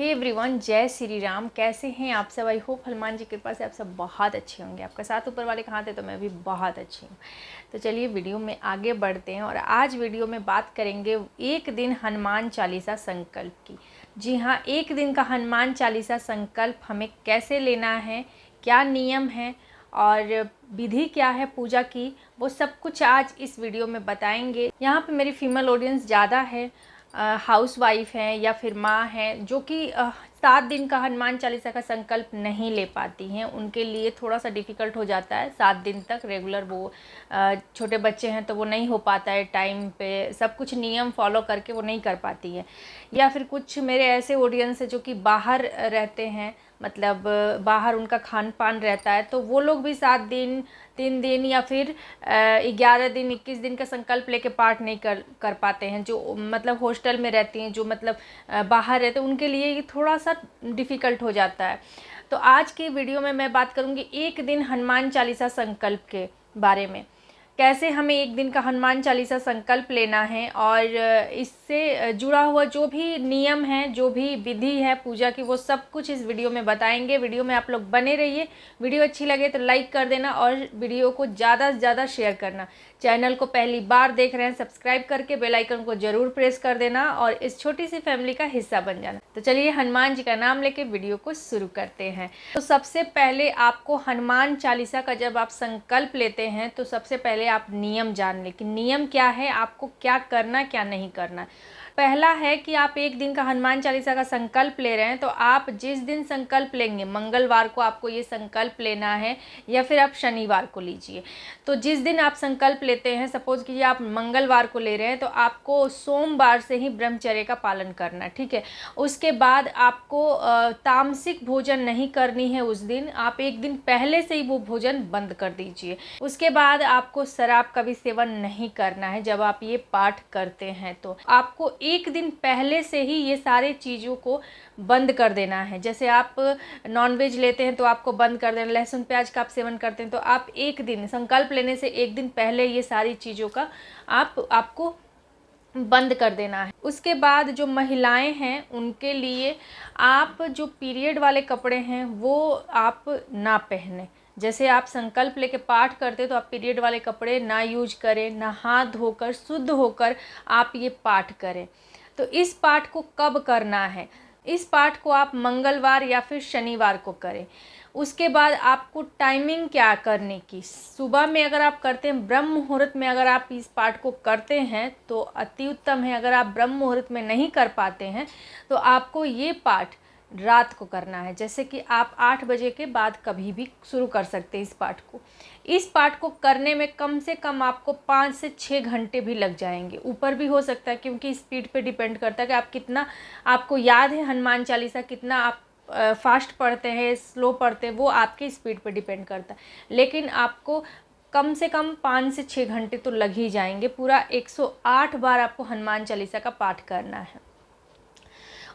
Hey everyone, जय श्री राम। कैसे हैं आप सब? आई होप हनुमान जी की कृपा से आप सब बहुत अच्छे होंगे। आपका साथ ऊपर वाले कहाँ थे तो मैं भी बहुत अच्छी हूँ। तो चलिए वीडियो में आगे बढ़ते हैं और आज वीडियो में बात करेंगे एक दिन हनुमान चालीसा संकल्प की। जी हाँ, एक दिन का हनुमान चालीसा संकल्प हमें कैसे लेना है, क्या नियम है और विधि क्या है पूजा की, वो सब कुछ आज इस वीडियो में बताएंगे। यहाँ पे मेरी फीमेल ऑडियंस ज़्यादा है, हाउस वाइफ हैं या फिर माँ हैं जो कि 7 दिन का हनुमान चालीसा का संकल्प नहीं ले पाती हैं। उनके लिए थोड़ा सा डिफ़िकल्ट हो जाता है 7 दिन तक रेगुलर। वो छोटे बच्चे हैं तो वो नहीं हो पाता है टाइम पे, सब कुछ नियम फॉलो करके वो नहीं कर पाती है। या फिर कुछ मेरे ऐसे ऑडियंस है जो कि बाहर रहते हैं, मतलब बाहर उनका खान पान रहता है, तो वो लोग भी 7 दिन 3 दिन या फिर 11 दिन 21 दिन का संकल्प लेके पाठ नहीं कर पाते हैं। जो मतलब हॉस्टल में रहती हैं, जो मतलब बाहर रहते हैं, उनके लिए ये थोड़ा सा डिफ़िकल्ट हो जाता है। तो आज की वीडियो में मैं बात करूँगी एक दिन हनुमान चालीसा संकल्प के बारे में। कैसे हमें एक दिन का हनुमान चालीसा संकल्प लेना है और इससे जुड़ा हुआ जो भी नियम है, जो भी विधि है पूजा की, वो सब कुछ इस वीडियो में बताएंगे। वीडियो में आप लोग बने रहिए। वीडियो अच्छी लगे तो लाइक कर देना और वीडियो को ज़्यादा से ज़्यादा शेयर करना। चैनल को पहली बार देख रहे हैं, सब्सक्राइब करके बेल आइकन को ज़रूर प्रेस कर देना और इस छोटी सी फैमिली का हिस्सा बन जाना। तो चलिए हनुमान जी का नाम लेके वीडियो को शुरू करते हैं। तो सबसे पहले आपको हनुमान चालीसा का जब आप संकल्प लेते हैं तो सबसे पहले आप नियम जान लें कि नियम क्या है, आपको क्या करना क्या नहीं करना। पहला है कि आप एक दिन का हनुमान चालीसा का संकल्प ले रहे हैं तो आप जिस दिन संकल्प लेंगे, मंगलवार को आपको ये संकल्प लेना है या फिर आप शनिवार को लीजिए। तो जिस दिन आप संकल्प लेते हैं, सपोज कीजिए आप मंगलवार को ले रहे हैं, तो आपको सोमवार से ही ब्रह्मचर्य का पालन करना है, ठीक है। उसके बाद आपको तामसिक भोजन नहीं करनी है उस दिन। आप एक दिन पहले से ही वो भोजन बंद कर दीजिए। उसके बाद आपको शराब का भी सेवन नहीं करना है जब आप ये पाठ करते हैं। तो आपको एक दिन पहले से ही ये सारे चीज़ों को बंद कर देना है। जैसे आप नॉनवेज लेते हैं तो आपको बंद कर देना, लहसुन प्याज का आप सेवन करते हैं तो आप एक दिन संकल्प लेने से एक दिन पहले ये सारी चीज़ों का आपको बंद कर देना है। उसके बाद जो महिलाएं हैं उनके लिए आप जो पीरियड वाले कपड़े हैं वो आप ना पहने। जैसे आप संकल्प लेके पाठ करते तो आप पीरियड वाले कपड़े ना यूज करें, ना हाथ धोकर शुद्ध होकर आप ये पाठ करें। तो इस पाठ को कब करना है? इस पाठ को आप मंगलवार या फिर शनिवार को करें। उसके बाद आपको टाइमिंग क्या करने की, सुबह में अगर आप करते हैं, ब्रह्म मुहूर्त में अगर आप इस पाठ को करते हैं तो अति उत्तम है। अगर आप ब्रह्म मुहूर्त में नहीं कर पाते हैं तो आपको ये पाठ रात को करना है। जैसे कि आप 8 बजे के बाद कभी भी शुरू कर सकते हैं इस पाठ को। इस पाठ को करने में कम से कम आपको 5 से 6 घंटे भी लग जाएंगे, ऊपर भी हो सकता है, क्योंकि स्पीड पे डिपेंड करता है कि आप कितना, आपको याद है हनुमान चालीसा, कितना आप फास्ट पढ़ते हैं, स्लो पढ़ते हैं, वो आपकी स्पीड पे डिपेंड करता है। लेकिन आपको कम से कम 5 से 6 घंटे तो लग ही जाएंगे। पूरा 108 बार आपको हनुमान चालीसा का पाठ करना है।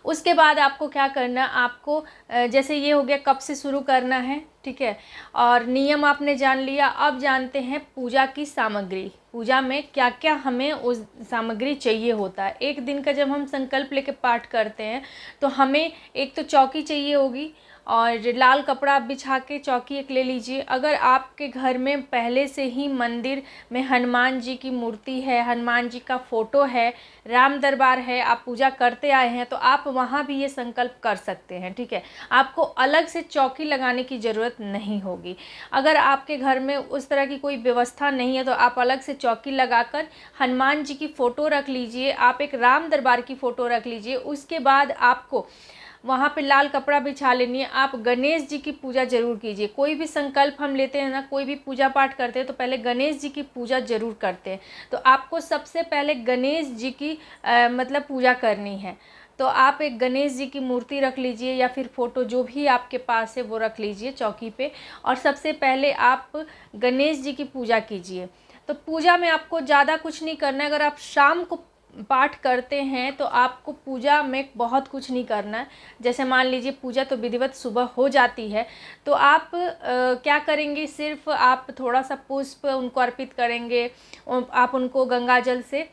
उसके बाद आपको क्या करना, आपको जैसे ये हो गया कब से शुरू करना है, ठीक है, और नियम आपने जान लिया। अब जानते हैं पूजा की सामग्री, पूजा में क्या क्या हमें उस सामग्री चाहिए होता है। एक दिन का जब हम संकल्प लेके पाठ करते हैं तो हमें एक तो चौकी चाहिए होगी और लाल कपड़ा आप बिछा के चौकी एक ले लीजिए। अगर आपके घर में पहले से ही मंदिर में हनुमान जी की मूर्ति है, हनुमान जी का फ़ोटो है, राम दरबार है, आप पूजा करते आए हैं, तो आप वहाँ भी ये संकल्प कर सकते हैं, ठीक है। आपको अलग से चौकी लगाने की ज़रूरत नहीं होगी। अगर आपके घर में उस तरह की कोई व्यवस्था नहीं है तो आप अलग से चौकी लगाकर हनुमान जी की फ़ोटो रख लीजिए, आप एक राम दरबार की फ़ोटो रख लीजिए। उसके बाद आपको वहाँ पे लाल कपड़ा बिछा लेनी है। आप गणेश जी की पूजा जरूर कीजिए। कोई भी संकल्प हम लेते हैं ना, कोई भी पूजा पाठ करते हैं तो पहले गणेश जी की पूजा जरूर करते हैं। तो आपको सबसे पहले गणेश जी की मतलब पूजा करनी है। तो आप एक गणेश जी की मूर्ति रख लीजिए या फिर फ़ोटो जो भी आपके पास है वो रख लीजिए चौकी पे, और सबसे पहले आप गणेश जी की पूजा कीजिए। तो पूजा में आपको ज़्यादा कुछ नहीं करना है। अगर आप शाम को पाठ करते हैं तो आपको पूजा में बहुत कुछ नहीं करना है। जैसे मान लीजिए पूजा तो विधिवत सुबह हो जाती है, तो आप क्या करेंगे, सिर्फ आप थोड़ा सा पुष्प उनको अर्पित करेंगे, आप उनको गंगा जल से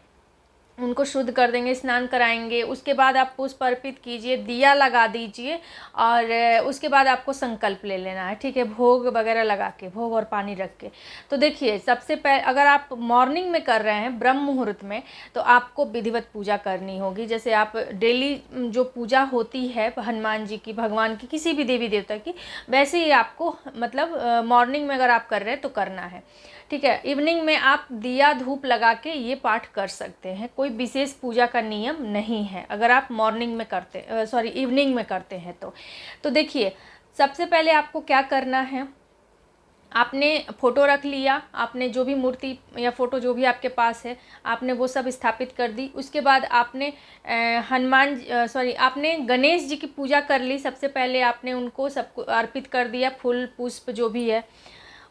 उनको शुद्ध कर देंगे, स्नान कराएंगे। उसके बाद आप पुष्प अर्पित कीजिए, दिया लगा दीजिए और उसके बाद आपको संकल्प ले लेना है, ठीक है, भोग वगैरह लगा के, भोग और पानी रख के। तो देखिए, सबसे पहले अगर आप मॉर्निंग में कर रहे हैं ब्रह्म मुहूर्त में, तो आपको विधिवत पूजा करनी होगी। जैसे आप डेली जो पूजा होती है हनुमान जी की, भगवान की, किसी भी देवी देवता की, वैसे ही आपको मतलब मॉर्निंग में अगर आप कर रहे हैं तो करना है, ठीक है। इवनिंग में आप दिया धूप लगा के ये पाठ कर सकते हैं, कोई विशेष पूजा का नियम नहीं है अगर आप मॉर्निंग में करते इवनिंग में करते हैं तो देखिए, सबसे पहले आपको क्या करना है, आपने फ़ोटो रख लिया, आपने जो भी मूर्ति या फ़ोटो जो भी आपके पास है आपने वो सब स्थापित कर दी। उसके बाद आपने आपने गणेश जी की पूजा कर ली। सबसे पहले आपने उनको सबको अर्पित कर दिया, फूल पुष्प जो भी है।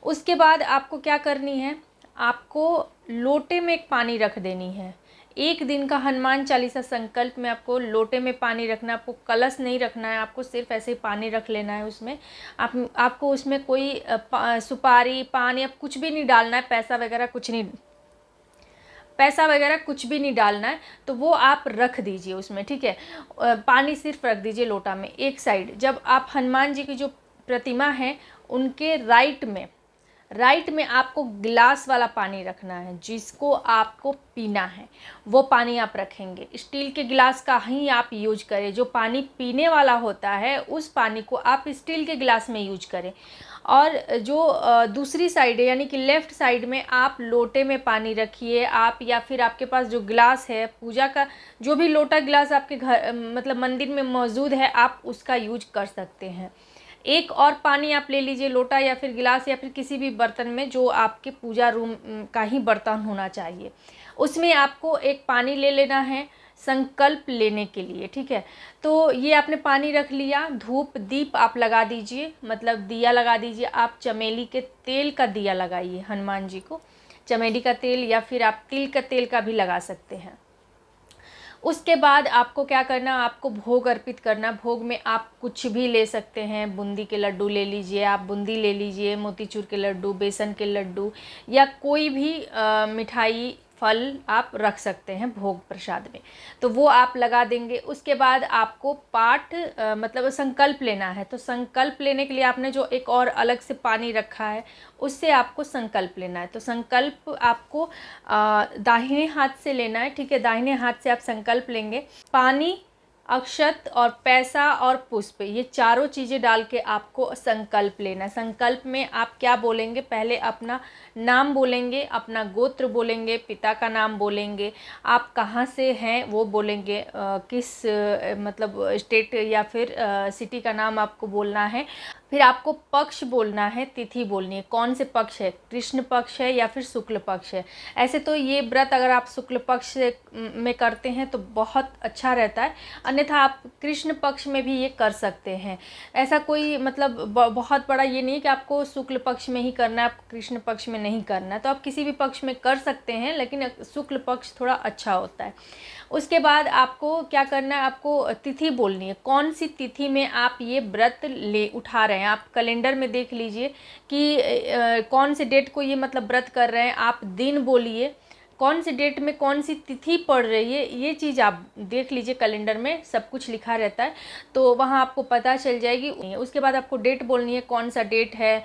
उसके बाद आपको क्या करनी है, आपको लोटे में एक पानी रख देनी है। एक दिन का हनुमान चालीसा संकल्प में आपको लोटे में पानी रखना है, आपको कलश नहीं रखना है, आपको सिर्फ ऐसे ही पानी रख लेना है उसमें। आपको उसमें कोई सुपारी पानी अब कुछ भी नहीं डालना है, पैसा वगैरह कुछ भी नहीं डालना है। तो वो आप रख दीजिए उसमें, ठीक है। पानी सिर्फ रख दीजिए लोटा में एक साइड। जब आप हनुमान जी की जो प्रतिमा है उनके राइट में आपको गिलास वाला पानी रखना है, जिसको आपको पीना है। वो पानी आप रखेंगे, स्टील के गिलास का ही आप यूज करें। जो पानी पीने वाला होता है उस पानी को आप स्टील के गिलास में यूज करें। और जो दूसरी साइड है यानी कि लेफ़्ट साइड में आप लोटे में पानी रखिए आप, या फिर आपके पास जो गिलास है पूजा का, जो भी लोटा गिलास आपके घर मतलब मंदिर में मौजूद है, आप उसका यूज कर सकते हैं। एक और पानी आप ले लीजिए, लोटा या फिर गिलास या फिर किसी भी बर्तन में जो आपके पूजा रूम का ही बर्तन होना चाहिए, उसमें आपको एक पानी ले लेना है संकल्प लेने के लिए, ठीक है। तो ये आपने पानी रख लिया, धूप दीप आप लगा दीजिए, मतलब दिया लगा दीजिए। आप चमेली के तेल का दिया लगाइए हनुमान जी को, चमेली का तेल या फिर आप तिल का तेल का भी लगा सकते हैं। उसके बाद आपको क्या करना, आपको भोग अर्पित करना। भोग में आप कुछ भी ले सकते हैं, बूंदी के लड्डू ले लीजिए, आप बूंदी ले लीजिए, मोतीचूर के लड्डू, बेसन के लड्डू, या कोई भी मिठाई फल आप रख सकते हैं भोग प्रसाद में। तो वो आप लगा देंगे। उसके बाद आपको पाठ मतलब संकल्प लेना है। तो संकल्प लेने के लिए आपने जो एक और अलग से पानी रखा है उससे आपको संकल्प लेना है। तो संकल्प आपको दाहिने हाथ से लेना है, ठीक है। दाहिने हाथ से आप संकल्प लेंगे। पानी, अक्षत और पैसा और पुष्प, ये चारों चीज़ें डाल के आपको संकल्प लेना है। संकल्प में आप क्या बोलेंगे, पहले अपना नाम बोलेंगे, अपना गोत्र बोलेंगे, पिता का नाम बोलेंगे, आप कहाँ से हैं वो बोलेंगे, किस मतलब स्टेट या फिर सिटी का नाम आपको बोलना है। फिर आपको पक्ष बोलना है, तिथि बोलनी है, कौन से पक्ष है, कृष्ण पक्ष है या फिर शुक्ल पक्ष है। ऐसे तो ये व्रत अगर आप शुक्ल पक्ष में करते हैं तो बहुत अच्छा रहता है, अन्यथा आप कृष्ण पक्ष में भी ये कर सकते हैं। ऐसा कोई मतलब बहुत बड़ा ये नहीं है कि आपको शुक्ल पक्ष में ही करना है, आपको कृष्ण पक्ष में नहीं करना है। तो आप किसी भी पक्ष में कर सकते हैं, लेकिन शुक्ल पक्ष थोड़ा अच्छा होता है। उसके बाद आपको क्या करना है, आपको तिथि बोलनी है, कौन सी तिथि में आप ये व्रत ले उठा रहे हैं। आप कैलेंडर में देख लीजिए कि कौन से डेट को ये मतलब व्रत कर रहे हैं। आप दिन बोलिए, कौन सी डेट में कौन सी तिथि पड़ रही है, ये चीज़ आप देख लीजिए। कैलेंडर में सब कुछ लिखा रहता है, तो वहाँ आपको पता चल जाएगी। उसके बाद आपको डेट बोलनी है, कौन सा डेट है,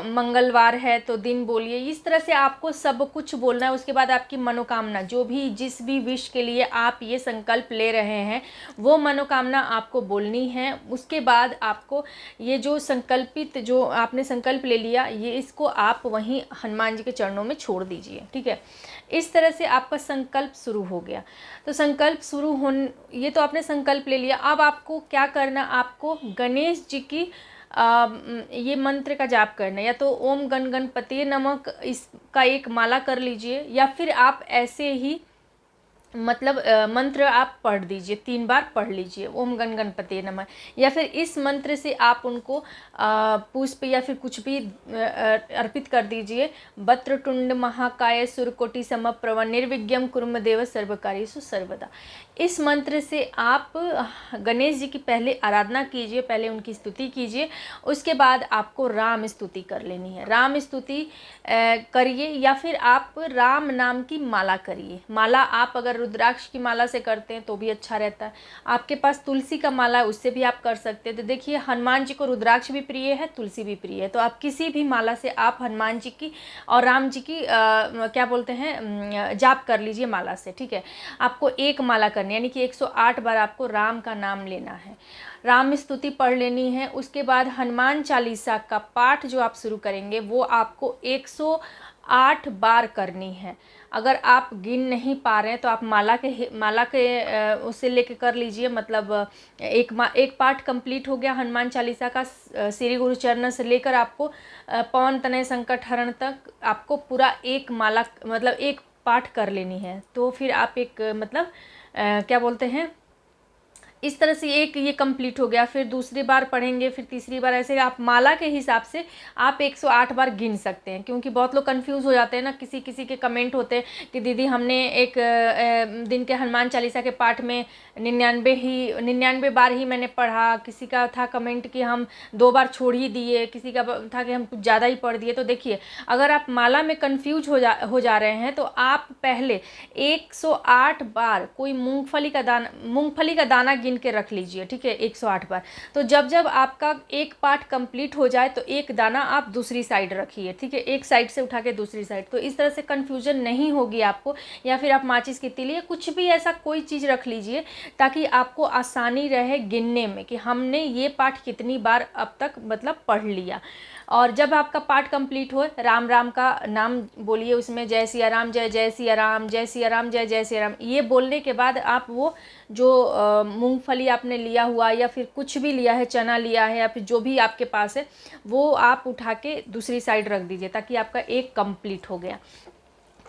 मंगलवार है तो दिन बोलिए। इस तरह से आपको सब कुछ बोलना है। उसके बाद आपकी मनोकामना, जो भी जिस भी विश के लिए आप ये संकल्प ले रहे हैं वो मनोकामना आपको बोलनी है। उसके बाद आपको ये जो संकल्पित जो आपने संकल्प ले लिया, ये इसको आप वहीं हनुमान जी के चरणों में छोड़ दीजिए, ठीक है। इस तरह से आपका संकल्प शुरू हो गया। तो संकल्प शुरू ये तो आपने संकल्प ले लिया। अब आपको क्या करना, आपको गणेश जी की ये मंत्र का जाप करना है। या तो ओम गण गणपति नमः इसका एक माला कर लीजिए, या फिर आप ऐसे ही मतलब मंत्र आप पढ़ दीजिए, 3 बार पढ़ लीजिए, ओम गण गणपति नमः। या फिर इस मंत्र से आप उनको पुष्प या फिर कुछ भी अर्पित कर दीजिए। वक्रतुंड महाकाय सूर्यकोटि समप्रभ निर्विघ्नं कुरु देव सर्वकार्येषु सर्वदा। इस मंत्र से आप गणेश जी की पहले आराधना कीजिए, पहले उनकी स्तुति कीजिए, उसके बाद आपको राम स्तुति कर लेनी है। राम स्तुति करिए या फिर आप राम नाम की माला करिए। माला आप अगर रुद्राक्ष की माला से करते हैं तो भी अच्छा रहता है। आपके पास तुलसी का माला है, उससे भी आप कर सकते हैं। तो देखिए, हनुमान जी को रुद्राक्ष भी प्रिय है, तुलसी भी प्रिय है, तो आप किसी भी माला से आप हनुमान जी की और राम जी की क्या बोलते हैं जाप कर लीजिए माला से, ठीक है। आपको एक माला करनी है, यानी कि 108 बार आपको राम का नाम लेना है, राम स्तुति पढ़ लेनी है। उसके बाद हनुमान चालीसा का पाठ जो आप शुरू करेंगे वो आपको 108 बार करनी है। अगर आप गिन नहीं पा रहे हैं तो आप माला के उससे लेके कर लीजिए। मतलब एक पाठ कंप्लीट हो गया हनुमान चालीसा का, श्री गुरु चरण से लेकर आपको पवन तनय संकट हरण तक आपको पूरा एक माला मतलब एक पाठ कर लेनी है। तो फिर आप एक मतलब क्या बोलते हैं, इस तरह से एक ये कंप्लीट हो गया। फिर दूसरी बार पढ़ेंगे, फिर तीसरी बार, ऐसे आप माला के हिसाब से आप 108 बार गिन सकते हैं। क्योंकि बहुत लोग कंफ्यूज हो जाते हैं ना, किसी किसी के कमेंट होते हैं कि दीदी हमने एक दिन के हनुमान चालीसा के पाठ में 99 बार ही मैंने पढ़ा। किसी का था कमेंट कि हम 2 बार छोड़ ही दिए, किसी का था कि हम कुछ ज़्यादा ही पढ़ दिए। तो देखिए, अगर आप माला में कन्फ्यूज हो जा रहे हैं तो आप पहले 108 बार कोई मूँगफली का दाना गिन के रख लीजिए, ठीक है, 108 बार। तो जब जब आपका एक पार्ट कंप्लीट हो जाए तो एक दाना आप दूसरी साइड रखिए, ठीक है, एक साइड से उठा के दूसरी साइड। तो इस तरह से कन्फ्यूजन नहीं होगी आपको। या फिर आप माचिस की तीली या कुछ भी ऐसा कोई चीज़ रख लीजिए ताकि आपको आसानी रहे गिनने में कि हमने ये पाठ कितनी बार अब तक मतलब पढ़ लिया। और जब आपका पाठ कंप्लीट हो, राम राम का नाम बोलिए, उसमें जय सिया राम, जय जय सिया राम, जय सिया राम, जय जय सिया राम, ये बोलने के बाद आप वो जो मूंगफली आपने लिया हुआ या फिर कुछ भी लिया है, चना लिया है या फिर जो भी आपके पास है, वो आप उठा के दूसरी साइड रख दीजिए ताकि आपका एक कंप्लीट हो गया।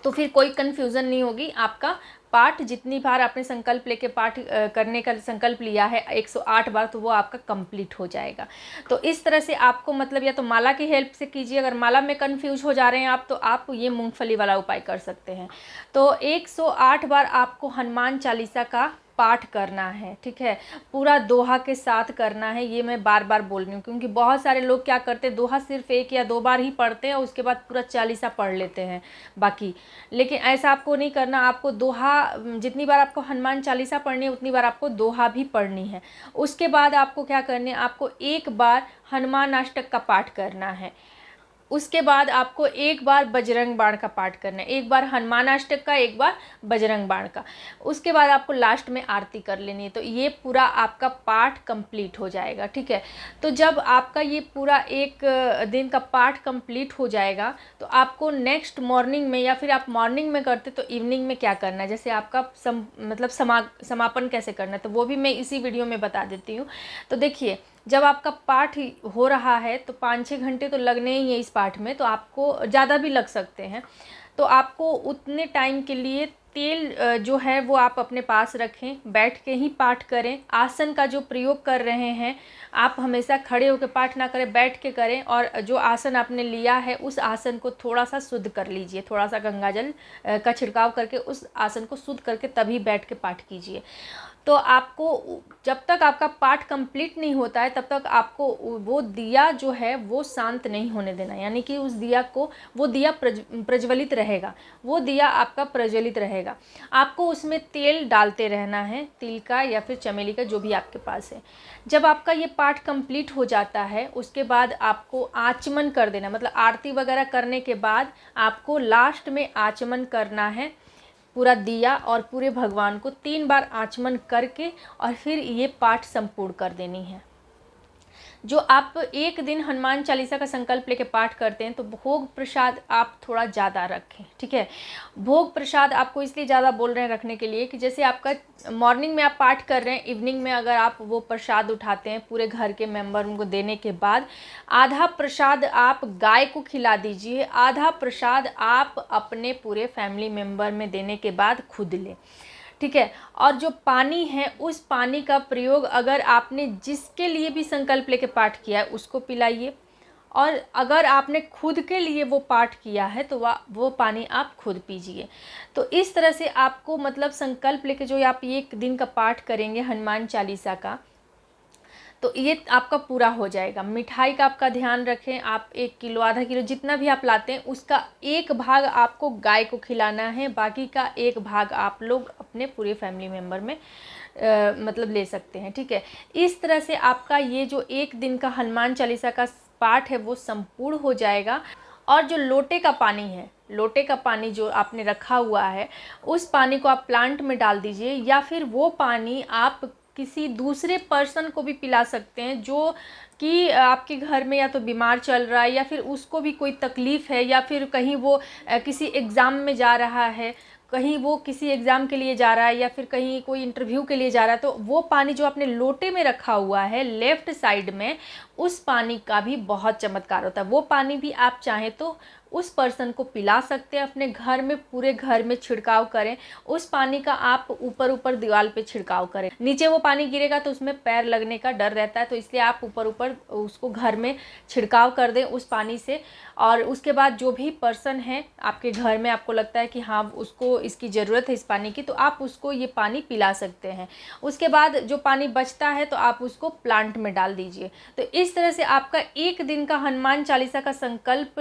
तो फिर कोई कन्फ्यूज़न नहीं होगी। आपका पाठ जितनी बार आपने संकल्प लेके पाठ करने का संकल्प लिया है 108 बार, तो वो आपका कंप्लीट हो जाएगा। तो इस तरह से आपको मतलब या तो माला की हेल्प से कीजिए, अगर माला में कंफ्यूज हो जा रहे हैं आप तो आप ये मूंगफली वाला उपाय कर सकते हैं। तो 108 बार आपको हनुमान चालीसा का पाठ करना है, ठीक है, पूरा दोहा के साथ करना है। ये मैं बार बार बोल रही हूँ क्योंकि बहुत सारे लोग क्या करते हैं, दोहा सिर्फ 1 या 2 बार ही पढ़ते हैं और उसके बाद पूरा चालीसा पढ़ लेते हैं बाकी। लेकिन ऐसा आपको नहीं करना। आपको दोहा जितनी बार आपको हनुमान चालीसा पढ़नी है उतनी बार आपको दोहा भी पढ़नी है। उसके बाद आपको क्या करनी है, आपको 1 बार हनुमान अष्टक का पाठ करना है। उसके बाद आपको 1 बार बजरंग बाण का पाठ करना है, 1 बार हनुमान अष्टक का, 1 बार बजरंग बाण का। उसके बाद आपको लास्ट में आरती कर लेनी है। तो ये पूरा आपका पाठ कंप्लीट हो जाएगा, ठीक है। तो जब आपका ये पूरा एक दिन का पाठ कंप्लीट हो जाएगा तो आपको नेक्स्ट मॉर्निंग में, या फिर आप मॉर्निंग में करते तो इवनिंग में क्या करना है, जैसे आपका मतलब समापन कैसे करना है, तो वो भी मैं इसी वीडियो में बता देती हूँ। तो देखिए, जब आपका पाठ हो रहा है तो 5-6 घंटे तो लगने ही है इस पाठ में, तो आपको ज़्यादा भी लग सकते हैं। तो आपको उतने टाइम के लिए तेल जो है वो आप अपने पास रखें, बैठ के ही पाठ करें। आसन का जो प्रयोग कर रहे हैं आप हमेशा खड़े होकर पाठ ना करें, बैठ के करें। और जो आसन आपने लिया है उस आसन को थोड़ा सा शुद्ध कर लीजिए, थोड़ा सा गंगाजल का छिड़काव करके उस आसन को शुद्ध करके तभी बैठ के पाठ कीजिए। तो आपको जब तक आपका पाठ कंप्लीट नहीं होता है तब तक आपको वो दिया जो है वो शांत नहीं होने देना, यानी कि उस दिया को, वो दिया प्रज्वलित रहेगा, वो दिया आपका प्रज्वलित रहेगा। आपको उसमें तेल डालते रहना है, तिल का या फिर चमेली का, जो भी आपके पास है। जब आपका ये पाठ कंप्लीट हो जाता है उसके बाद आपको आचमन कर देना, मतलब आरती वगैरह करने के बाद आपको लास्ट में आचमन करना है पूरा दिया, और पूरे भगवान को 3 बार आचमन करके और फिर ये पाठ संपूर्ण कर देनी है। जो आप एक दिन हनुमान चालीसा का संकल्प लेके पाठ करते हैं तो भोग प्रसाद आप थोड़ा ज़्यादा रखें, ठीक है। भोग प्रसाद आपको इसलिए ज़्यादा बोल रहे हैं रखने के लिए कि जैसे आपका मॉर्निंग में आप पाठ कर रहे हैं, इवनिंग में अगर आप वो प्रसाद उठाते हैं पूरे घर के मेंबर उनको देने के बाद, आधा प्रसाद आप गाय को खिला दीजिए, आधा प्रसाद आप अपने पूरे फैमिली मेंबर में देने के बाद खुद लें, ठीक है। और जो पानी है उस पानी का प्रयोग अगर आपने जिसके लिए भी संकल्प लेके पाठ किया है उसको पिलाइए, और अगर आपने खुद के लिए वो पाठ किया है तो वो पानी आप खुद पीजिए। तो इस तरह से आपको मतलब संकल्प लेके जो आप ये एक दिन का पाठ करेंगे हनुमान चालीसा का, तो ये आपका पूरा हो जाएगा। मिठाई का आपका ध्यान रखें, आप 1 किलो आधा किलो जितना भी आप लाते हैं उसका 1 भाग आपको गाय को खिलाना है, बाकी का 1 भाग आप लोग अपने पूरे फैमिली मेम्बर में मतलब ले सकते हैं, ठीक है। इस तरह से आपका ये जो 1 दिन का हनुमान चालीसा का पाठ है वो संपूर्ण हो जाएगा। और जो लोटे का पानी है, लोटे का पानी जो आपने रखा हुआ है उस पानी को आप प्लांट में डाल दीजिए, या फिर वो पानी आप किसी दूसरे पर्सन को भी पिला सकते हैं जो कि आपके घर में या तो बीमार चल रहा है, या फिर उसको भी कोई तकलीफ़ है, या फिर कहीं वो किसी एग्ज़ाम में जा रहा है, कहीं वो किसी एग्ज़ाम के लिए जा रहा है, या फिर कहीं कोई इंटरव्यू के लिए जा रहा है, तो वो पानी जो आपने लोटे में रखा हुआ है लेफ़्ट साइड में, उस पानी का भी बहुत चमत्कार होता है। वो पानी भी आप चाहें तो उस पर्सन को पिला सकते हैं, अपने घर में पूरे घर में छिड़काव करें। उस पानी का आप ऊपर ऊपर दीवार पे छिड़काव करें, नीचे वो पानी गिरेगा तो उसमें पैर लगने का डर रहता है, तो इसलिए आप ऊपर ऊपर उसको घर में छिड़काव कर दें उस पानी से। और उसके बाद जो भी पर्सन है आपके घर में, आपको लगता है कि हाँ उसको इसकी ज़रूरत है इस पानी की, तो आप उसको ये पानी पिला सकते हैं। उसके बाद जो पानी बचता है तो आप उसको प्लांट में डाल दीजिए। तो इस तरह से आपका 1 दिन का हनुमान चालीसा का संकल्प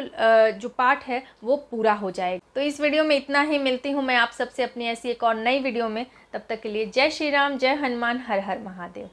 जो पाठ है वो पूरा हो जाएगा। तो इस वीडियो में इतना ही, मिलती हूँ मैं आप सबसे अपनी ऐसी एक और नई वीडियो में। तब तक के लिए जय श्री राम, जय हनुमान, हर हर महादेव।